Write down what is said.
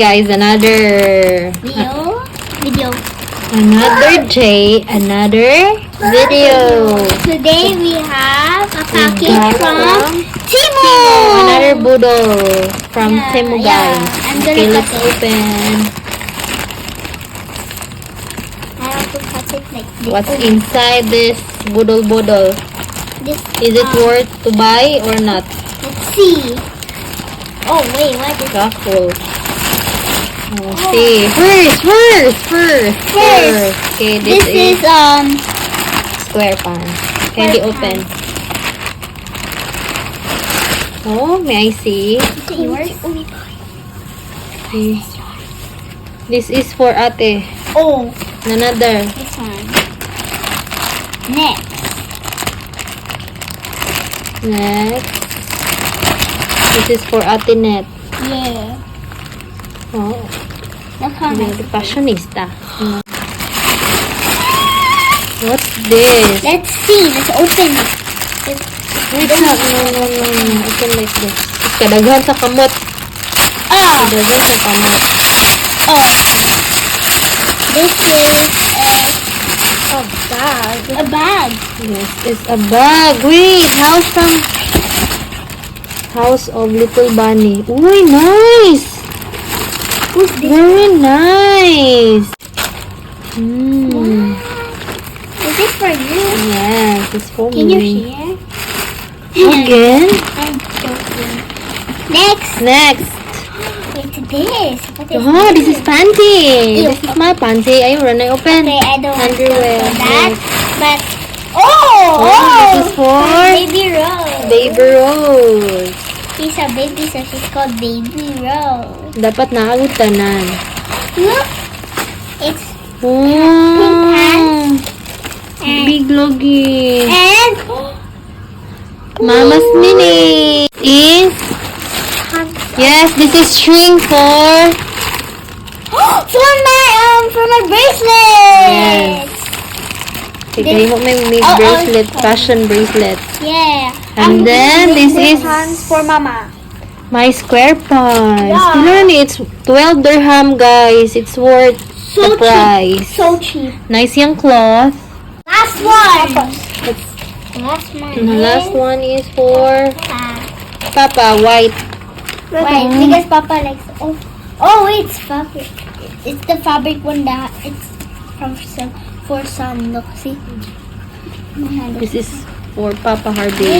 Guys, another Video. another day, another video. Today we have a package got from Timo. Another boodle from Yeah, Temu, yeah. guys. I'm Okay, gonna let's cut it. open. I have to cut it like this. What's inside this boodle? This, Is it worth to buy or not? Let's see. Oh wait, what is Raffle. Let's see. First. Okay, this? is Is square pan. Can you open? Oh, may I see? Is it yours? Okay. This is for ate. Oh, Another. this one. Next. Next. This is for ate net. Yeah. Oh, Look how nice. very fashionista. What's this? Let's see. Let's open it. Wait lang. No. Open like this. Kadaghan sa kamot. Oh, Kadaghan sa kamot. this is a bag. A bag. This is a bag. Wait, House of Little Bunny. Uy, nice! Who's this? Very nice! Is it for you? Yes, it's for Can you me. share? Again? I'm joking. Next. Wait, this. What is Oh, this is panty. Ew. This is my panty. Ayun, run na open. Okay, I don't want to Underwear. for that. Yes. But this is for Baby Rose. Baby Rose. She's a baby, so she's called Baby Rose. Dapat naagod tanan. Look, it's Oh, and big logi. and Mama's Mini is, yes, this is string for, for my bracelet. okay, mo may bracelet, fashion bracelet. Yeah. And then, this is for Mama. my square pants. Yeah. Tignan niyo, it's 12 dirham, guys. It's worth So the price. cheap. So cheap. Nice yung cloth. Last one. And the last one is for Papa, white. Wait, because Papa likes. Oh, it's fabric. It's the fabric one that it's from for sun. Look, see. This is for Papa Hardy.